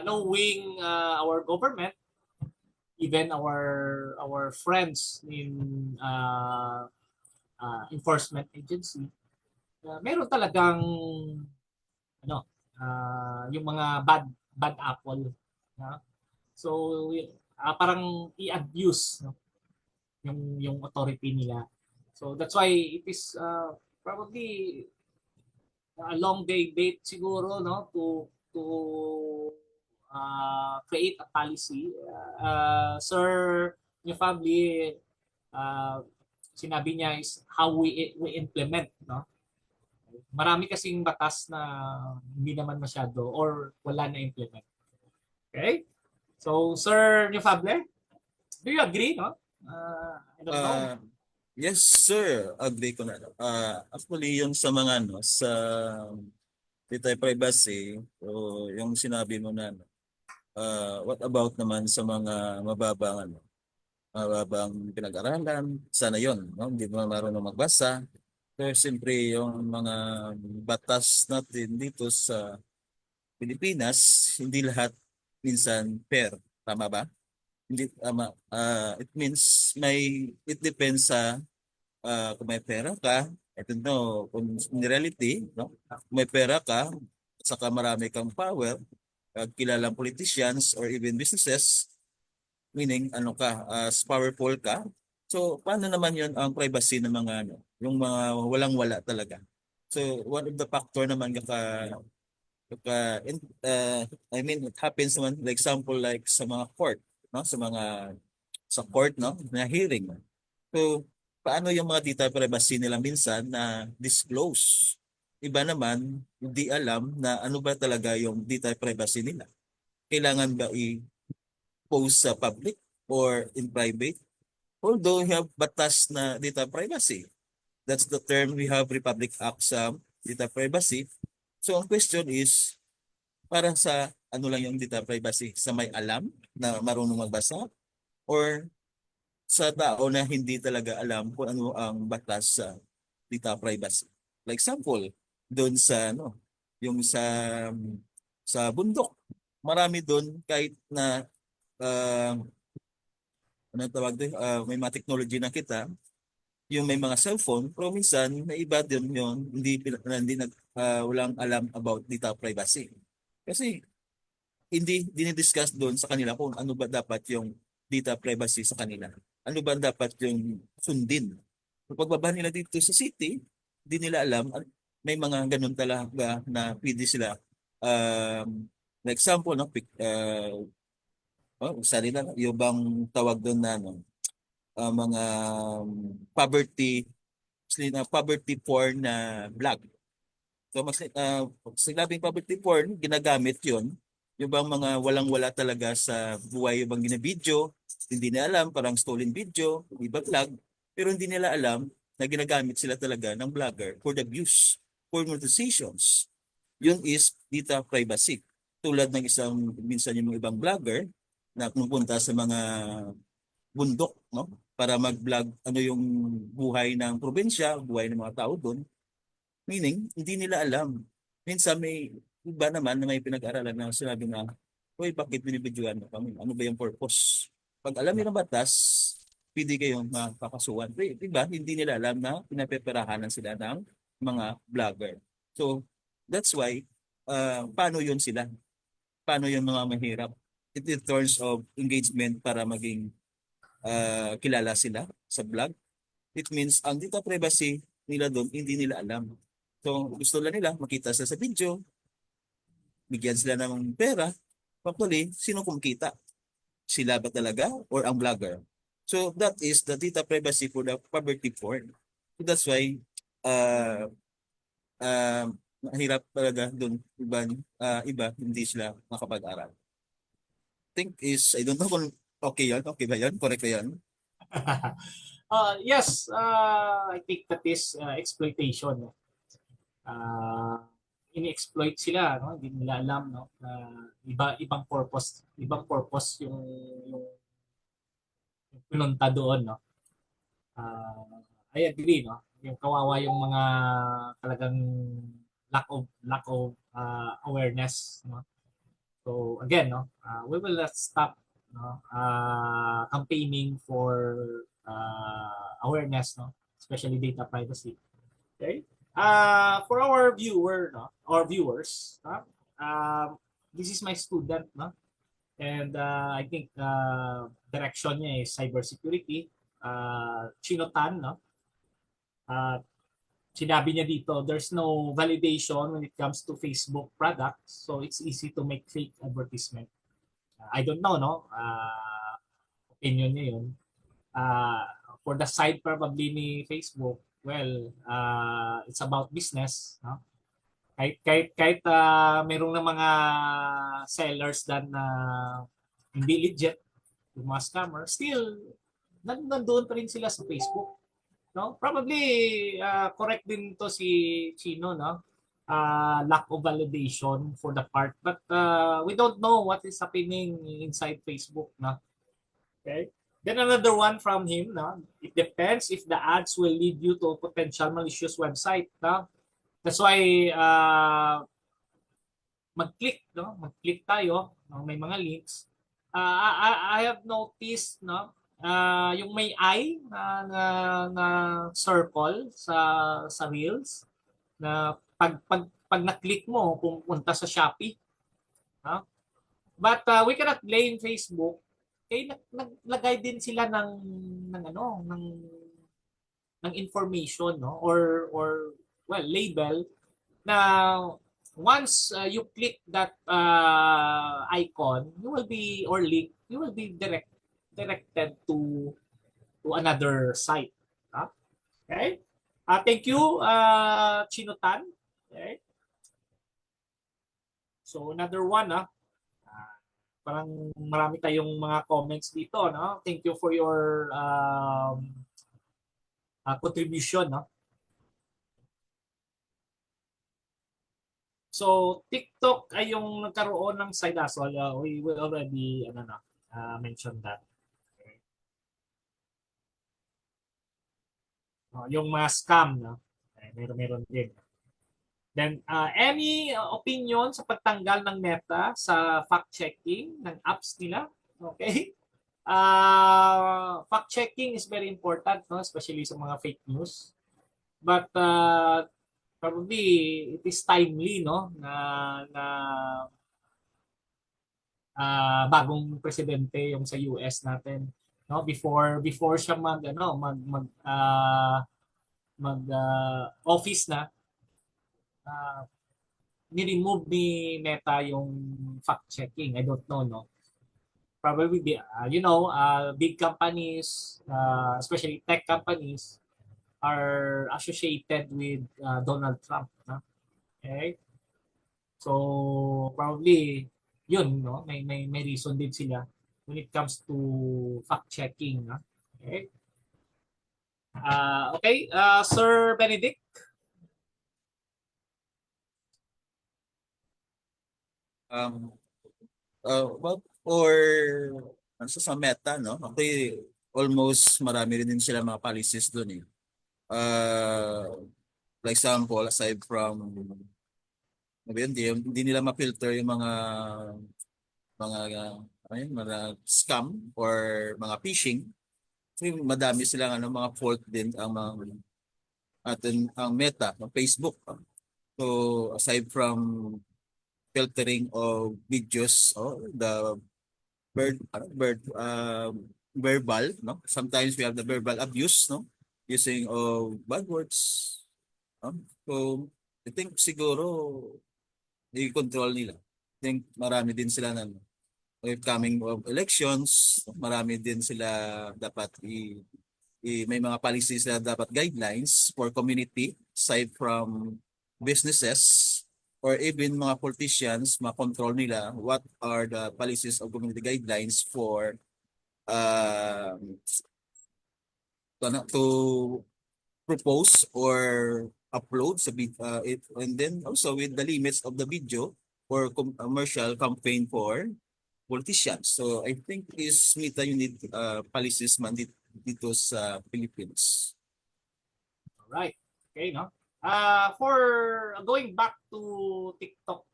Speaker 2: knowing our government, even our friends in enforcement agency, meron talagang yung mga bad apple, no? So parang i-abuse, no, yung authority nila. So that's why it is probably a long debate siguro, no, to create a policy. Sir Nefabli, sinabi niya is how we implement, no? Marami kasing batas na hindi naman masyado or wala na implement. Okay? So, Sir Nefabli, do you agree, no? I don't know.
Speaker 3: Yes, sir. Agree ko na. Actually, yung sa mga sa data privacy, o yung sinabi mo na, what about naman sa mga mababang pinag-aralan? Sana yon, no? Hindi mo marunong magbasa. Pero siyempre yung mga batas natin dito sa Pilipinas, hindi lahat minsan fair. Tama ba? Hindi tama. It means it depends sa kung may pera ka. I don't know kung in reality, no? Kung may pera ka, at saka marami kang power, kilalang politicians or even businesses, meaning ano ka, as powerful ka. So paano naman 'yon ang privacy ng mga ano, yung mga walang-wala talaga. So one of the factor naman I mean it happens naman, like example like sa mga court, no? Sa court, no, na hearing. So paano yung mga data privacy nila minsan na disclose? Iba naman hindi alam na ano ba talaga yung data privacy nila. Kailangan ba i-post sa public or in private? Although we have batas na data privacy. That's the term, we have Republic Act sa data privacy. So ang question is, para sa ano lang yung data privacy? Sa may alam na marunong magbasa or sa tao na hindi talaga alam kung ano ang batas sa data privacy? Like example, doon sa ano, yung sa bundok. Marami doon kahit na ano tawag doon, may mga technology na kita, yung may mga cellphone, pero minsan may iba din yun, walang alam about data privacy. Kasi hindi dinidiscuss doon sa kanila kung ano ba dapat yung data privacy sa kanila. Ano ba dapat yung sundin. Kung pagbaba nila dito sa city, hindi nila alam, may mga ganun talaga na pwede sila, like example, no, isa nila, yung bang tawag doon na, no, mga poverty porn na vlog. So sinabing poverty porn, ginagamit 'yon. Yung bang mga walang-wala talaga sa buhay, yung bang ginabidyo, hindi nila alam, parang stolen video, iba vlog, pero hindi nila alam na ginagamit sila talaga ng vlogger for the views, for monetizations. Yun is data privacy. Tulad ng minsan yung mga ibang vlogger na pumunta sa mga bundok, no? Para mag-vlog ano yung buhay ng probinsya, buhay ng mga tao doon. Meaning, hindi nila alam. Minsan may iba naman na may pinag-aralan na sinabi na, "Hoy, bakit binibidyoan mo kami? Ano ba yung purpose?" Pag alam niyo ng batas, pwede kayong mapakasuhan. Diba? Hindi nila alam na pinapeperahanan sila ng mga vlogger. So, that's why, paano yun sila? Paano yung mga mahirap? In terms of engagement para maging kilala sila sa vlog. It means ang data privacy nila doon, hindi nila alam. So gusto lang nila makita sila sa video, bigyan sila ng pera, actually, sino kumikita? Sila ba talaga or ang vlogger? So that is the data privacy for the poverty porn. So that's why uh, uh, mahirap talaga doon iba hindi sila makapag-aral. Think is, I don't know kung okay yun, okay ba yun? Correct ba yun?
Speaker 2: Yes, I think that is exploitation. Ini-exploit sila, no? Hindi nila alam, no, na ibang purpose yung pinunta doon, no. I agree, no. Yung kawawa yung mga talagang lack of awareness, no. So again, no, we will not stop, no, campaigning for awareness, no, especially data privacy. Okay? For our viewers, this is my student, no? And I think direction niya is cybersecurity. Chino Tan, no? Sinabi niya dito, there's no validation when it comes to Facebook products, so it's easy to make fake advertisement. I don't know, no? Opinion niya yun. For the side probably ni Facebook, well, it's about business, no? Kahit merong ng mga sellers na hindi legit, yung mga scammer, still nandoon pa rin sila sa Facebook, no? Probably correct din to si Chino, no? lack of validation for the part. But we don't know what is happening inside Facebook. No? Okay. Then another one from him. No? It depends if the ads will lead you to a potential malicious website. No? That's why mag-click, no? Mag-click tayo, no? May mga links. I have noticed, no? Yung may eye na circle sa reels na pag na-click mo pupunta sa Shopee, no? But we cannot blame Facebook. Naglagay din sila ng ano, ng information, no? Or well, label na once you click that icon, you will be or link, you will be directed to another site. Huh? Okay? Thank you, Chinotan. Okay? So another one, parang marami tayong mga comments dito, no? Thank you for your contribution, no? So, TikTok ay yung nagkaroon ng side hustle. We will already mention that. Okay. Yung mga scam, no? Meron din. Then, any opinion sa pagtanggal ng Meta sa fact-checking ng apps nila? Okay? Fact-checking is very important, no? Especially sa mga fake news. But probably it is timely, no, na bagong presidente yung sa US natin, no, before siya mag office na, ni-remove ni Meta yung fact checking. I don't know, no, probably big companies, especially tech companies, are associated with Donald Trump. No? Okay? So, probably, yun, no? May reason din sila when it comes to fact-checking. No? Okay? Okay, Sir Benedict?
Speaker 3: Well, for sa Meta, no? Okay, almost marami rin din sila mga policies doon eh. For example, aside from hindi nila ma-filter yung mga scam or mga phishing. So, madami silang mga fault din ang Meta, ang Facebook. So, aside from filtering of videos, the verbal, no? Sometimes we have the verbal abuse, no? Using of bad words. So, I think siguro i-control nila. I think marami din sila with coming of elections, marami din sila dapat may mga policies na dapat guidelines for community aside from businesses or even mga politicians, ma-control nila what are the policies of community guidelines for to propose or upload sa it, and then also with the limits of the video or commercial campaign for politicians. So I think Meta you need policies man dito sa Philippines.
Speaker 2: All right. Okay, no? For going back to TikTok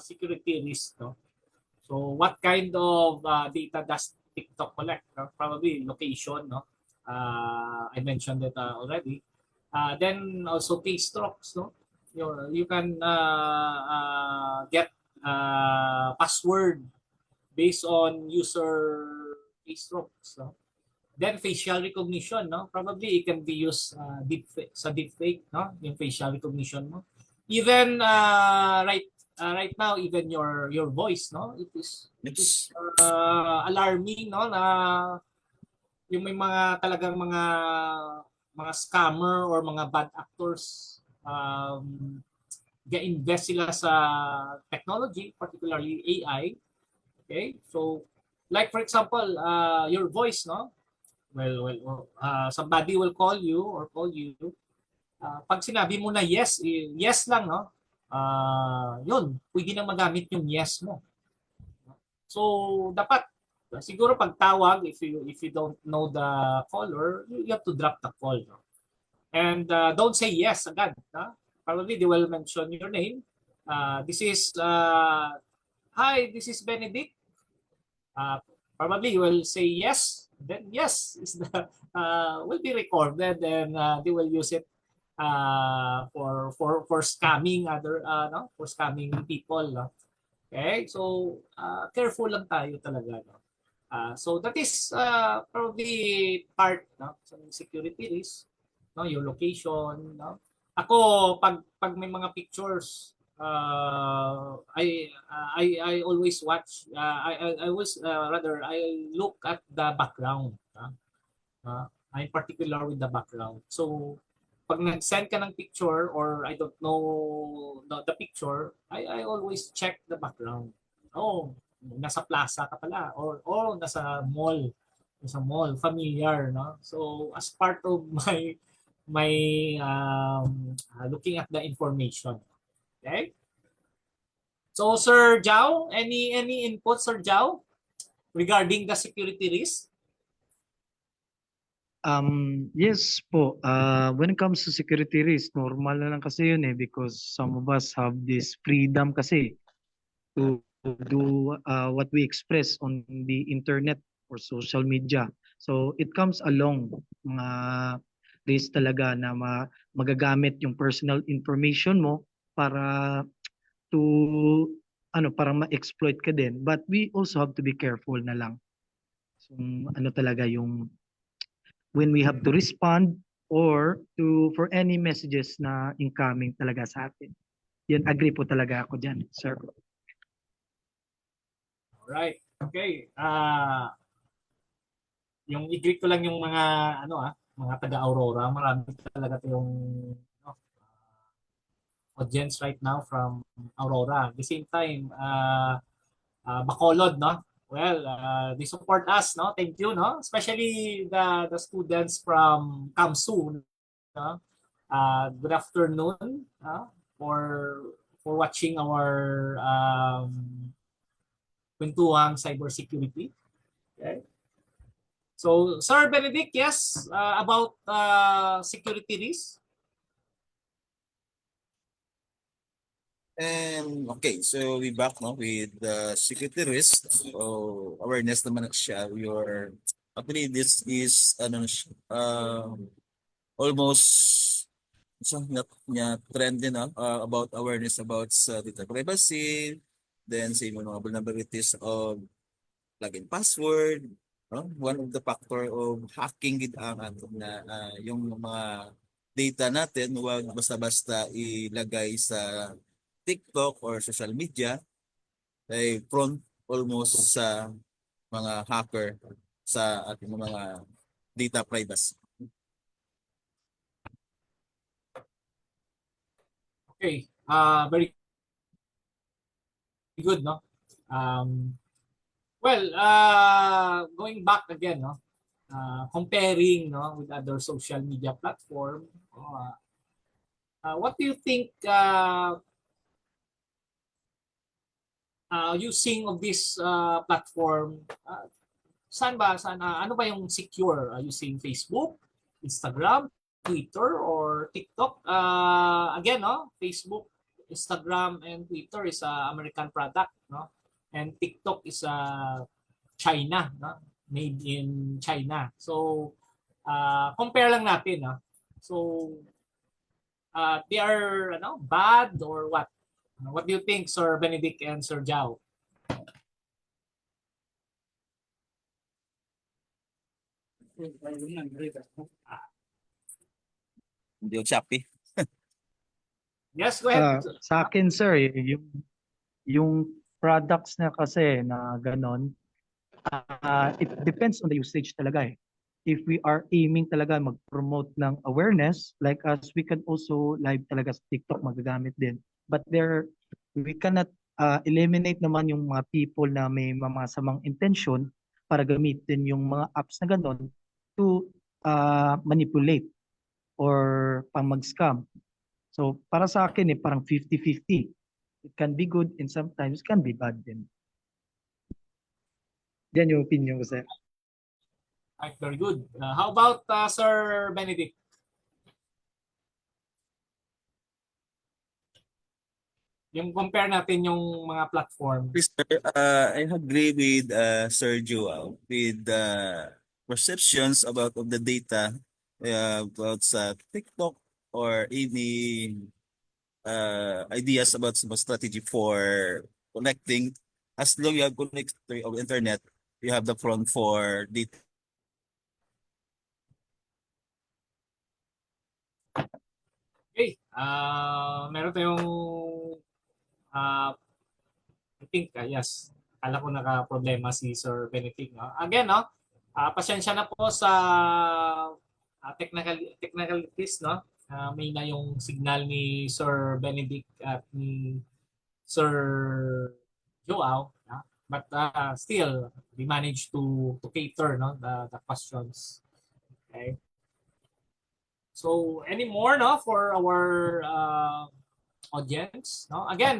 Speaker 2: security risk, no? So what kind of data does TikTok collect? No? Probably location, no? I mentioned it already. Then also keystrokes, no? You can get password based on user keystrokes, no? Then facial recognition, no? Probably it can be used deepfake, no? Yung facial recognition mo. Even right now, even your voice, no? It is alarming, no? Na yung may mga talagang mga scammer or mga bad actors ga-invest sila sa technology, particularly AI. Okay? So like for example, your voice, no? Somebody will call you. Pag sinabi mo na yes lang, no? yun, pwede na magamit yung yes mo. So, dapat, siguro pag tawag, if you don't know the caller, you have to drop the call. No? And don't say yes agad. No? Probably they will mention your name. This is, hi, this is Benedict. Probably you will say yes. Then yes is the will be recorded and they will use it for scamming other no for scamming people. No? Okay, so careful lang tayo talaga. No? So that is probably part no sa security risk, no your location. No? Ako pag may mga pictures I always watch I was rather I look at the background. I'm particular with the background. So pag nag-send ka ng picture or I don't know the picture, I always check the background. Oh, nasa plaza ka pala or nasa mall, familiar, no? So as part of my looking at the information. Okay? So Sir Jao, any input Sir Jao regarding the security risk?
Speaker 1: Yes po. When it comes to security risk, normal na lang kasi yun because some of us have this freedom kasi to do what we express on the internet or social media. So it comes along mga risk talaga na magagamit yung personal information mo para to para ma-exploit ka din. But we also have to be careful na lang. So, talaga yung when we have to respond or for any messages na incoming talaga sa atin. Yan, agree po talaga ako dyan, sir.
Speaker 2: Alright. Okay. Yung i-greet ko lang yung mga mga taga-Aurora. Marami talaga yung audience right now from Aurora. At the same time, Bacolod, no? Well, they support us, no? Thank you, no? Especially the students from Kamsu, no? Good afternoon, for watching our kwentuhang cybersecurity. Okay. So, Sir Benedict, yes, about security risk.
Speaker 3: And okay, so we back no with the security risk. So awareness naman siya. Actually this is almost niya trend din about awareness about sa data privacy, then sa mga vulnerabilities of login password. One of the factor of hacking gid ang na yung mga data natin wag basta-basta ilagay sa TikTok or social media ay prone almost sa mga hacker sa ating mga data privacy.
Speaker 2: Okay. Very good, no? Well, going back again, no? Comparing, no, with other social media platform, what do you think using of this platform, saan ano ba yung secure? Using Facebook, Instagram, Twitter, or TikTok? Again, no, Facebook, Instagram, and Twitter is American product, no? And TikTok is China, no? Made in China. So, compare lang natin, no? So, they are bad or what? What do you think, Sir Benedict and Sir Jao?
Speaker 3: Hindi yung Shopee.
Speaker 2: Yes, go ahead.
Speaker 1: Sa akin, sir, yung products na kasi na ganon, it depends on the usage talaga eh. If we are aiming talaga mag-promote ng awareness, like us, we can also live talaga sa TikTok magagamit din. But we cannot eliminate naman yung mga people na may mamasamang intention para gamitin yung mga apps na ganon to manipulate or pang mag-scam. So para sa akin parang 50-50. It can be good and sometimes can be bad din. Yan yung opinion ko, sir.
Speaker 2: Right, very good. How about Sir Benedict? Yung compare natin yung mga platform.
Speaker 3: Sir, I agree with Sir Joao with perceptions about of the data about sa TikTok or any ideas about some strategy for connecting. As long you have connect of internet, you have the front for data.
Speaker 2: Okay. Meron tayong I think, yes. Kala ko naka-problema si Sir Benedict. No? Again, no? Pasensya na po sa technicalities. No? May na yung signal ni Sir Benedict at ni Sir Joao. No? But still, we managed to cater the questions. Okay. So, any more for our audience? No? Again,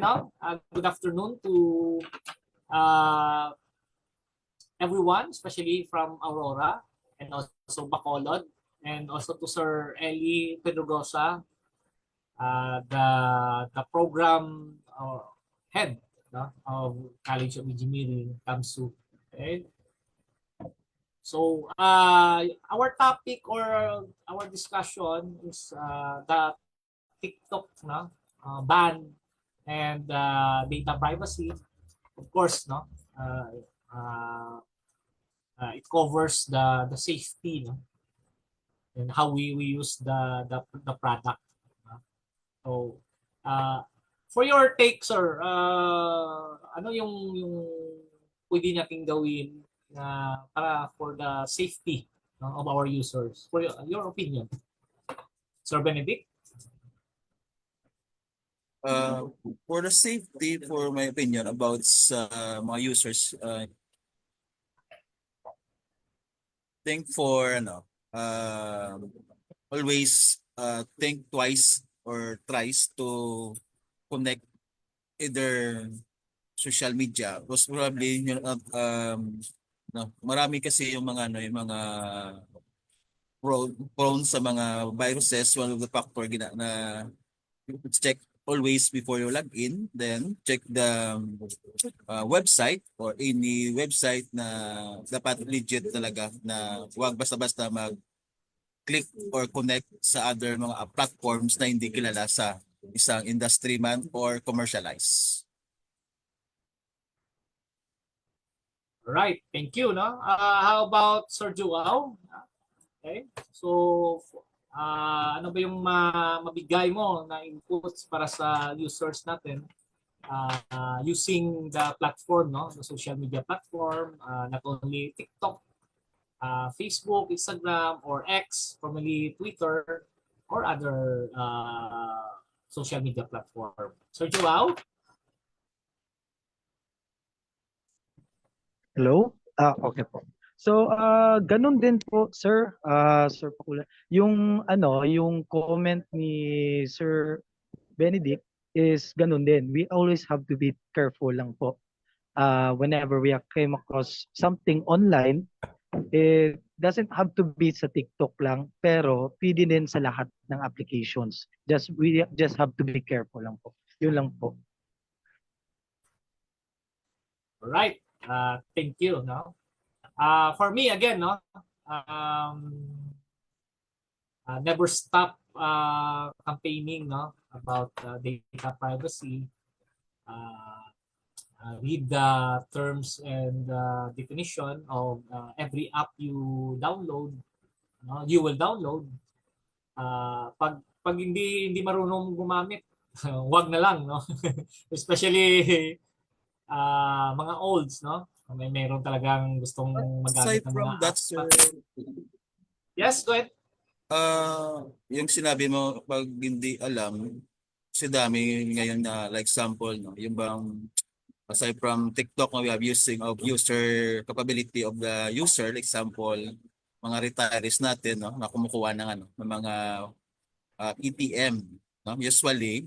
Speaker 2: good afternoon to everyone, especially from Aurora and also Bacolod, and also to Sir Eli Pedrogosa, the program head of College of Engineering, KAMSU. Okay. So our topic or our discussion is the TikTok ban and data privacy. Of course, it covers the safety and how we use the product. So for your take, sir, ano yung pwede nating gawin para for the safety of our users? For your opinion, Sir Benedict?
Speaker 3: For the safety, for my opinion about sa mga users, think for always think twice or thrice to connect either social media because probably marami kasi yung mga yung mga prone sa mga viruses. One of the factor na check always before you log in, then check the website or any website na dapat legit talaga, na huwag basta-basta mag-click or connect sa other mga platforms na hindi kilala sa isang industry man or commercialize.
Speaker 2: Right, thank you. How about Sir Joao? Okay, so ano ba yung mabigay mo na inputs para sa users natin using the platform, the social media platform, not only TikTok, Facebook, Instagram, or X, formerly Twitter, or other social media platform. Sir Joao?
Speaker 1: Hello? Okay po. So, ganun din po, sir. Sir Pakula. Yung yung comment ni Sir Benedict is ganun din. We always have to be careful lang po. Whenever we came across something online, it doesn't have to be sa TikTok lang, pero pwede din sa lahat ng applications. We just have to be careful lang po. Yun lang po.
Speaker 2: Right. Thank you. For me, again, never stop campaigning about data privacy. Read the terms and definition of every app you download. You will download. Pag hindi marunong gumamit, wag na lang, Especially mga olds, meron talagang gustong magamit
Speaker 3: Aside
Speaker 2: ng
Speaker 3: from
Speaker 2: mga
Speaker 3: that,
Speaker 2: apps.
Speaker 3: sir,
Speaker 2: Yes, go ahead.
Speaker 3: yung sinabi mo, pag hindi alam, kasi dami ngayon na like example, yung bang aside from TikTok, we have using of user capability of the user, like example, mga retirees natin, na kumukuha ng ng mga ATM no? Usually,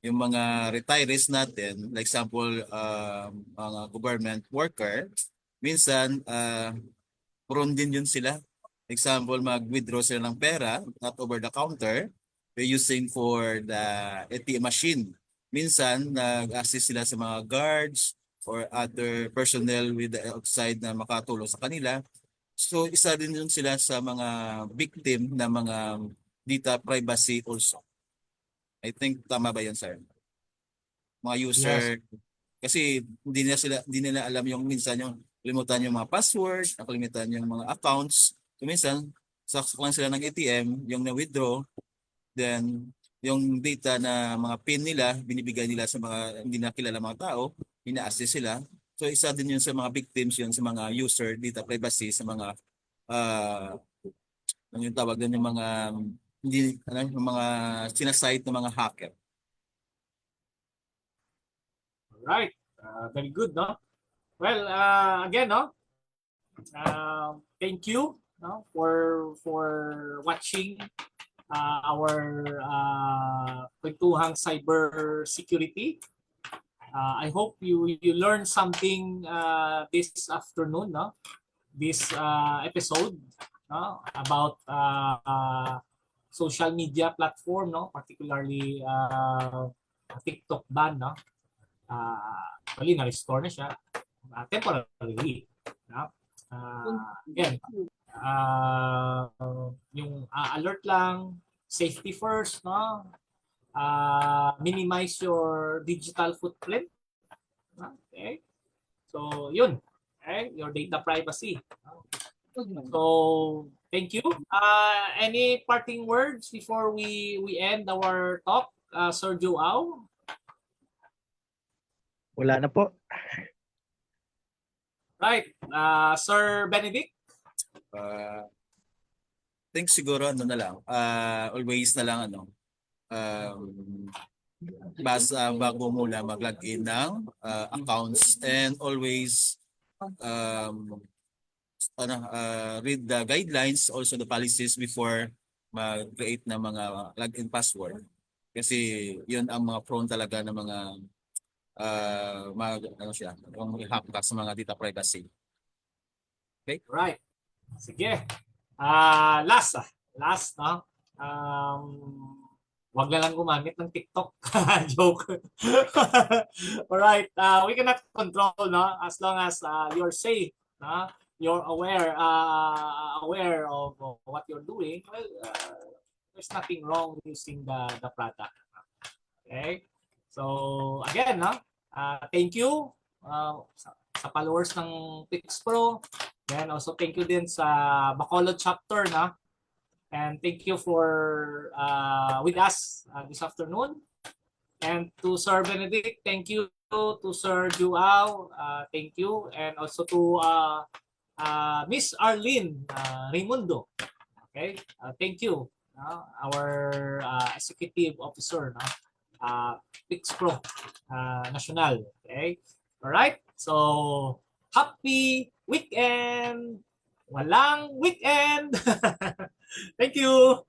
Speaker 3: yung mga retirees natin, like example, mga government worker, minsan prone din yun sila. Example, mag-withdraw sila ng pera, not over the counter, they're using for the ATM machine. Minsan, nag-assist sila sa mga guards or other personnel with the outside na makatulong sa kanila. So, isa din yun sila sa mga victim na mga data privacy also. I think tama ba yun, sir? Mga user,
Speaker 2: Yes.
Speaker 3: kasi hindi nila alam yung minsan yung limutan yung mga password, nakalimutan yung mga accounts. So minsan, saksak lang sila ng ATM, yung na-withdraw, then yung data na mga PIN nila, binibigay nila sa mga hindi na kilala mga tao, ina-assist sila. So isa din yun sa mga victims yun sa mga user data privacy sa mga ano yung tawag doon yung mga hindi yung mga sinasite ng mga hacker.
Speaker 2: Right. Very good, no? Well, again, no? Thank you, no, for watching our kwentuhang cyber security. I hope you learned something this afternoon, no? This episode, no, about social media platform, no, particularly TikTok ban, no. Actually, na-restore na siya temporarily. No? Again, yung alert lang, safety first, no? Minimize your digital footprint. Okay? So, yun. Okay? Your data privacy. So, thank you. Any parting words before we end our talk, Sir Joao?
Speaker 1: Wala na po.
Speaker 2: Right. Sir Benedict?
Speaker 3: Think siguro ano na lang, always na lang ano, bago muna mag-login ng accounts, and always read the guidelines, also the policies before mag-create ng mga login password. Kasi yun ang mga prone talaga ng mga kung i-hack ka sa mga data privacy. Okay?
Speaker 2: Right. Sige. Last, no? Wag na lang gumamit ng TikTok. Joke. Alright. We cannot control, no? As long as you're safe, no? You're aware of what you're doing. Well, there's nothing wrong with using the product. Okay? So, again, no? Thank you sa followers ng PixPro. And also thank you din sa Bacolod chapter, na. And thank you for with us this afternoon. And to Sir Benedict, thank you. To Sir Joao, thank you. And also to Miss Arlene Raimundo. Okay, thank you. Our executive officer, no? PixPro National. Okay, all right. So happy weekend. Walang weekend. Thank you.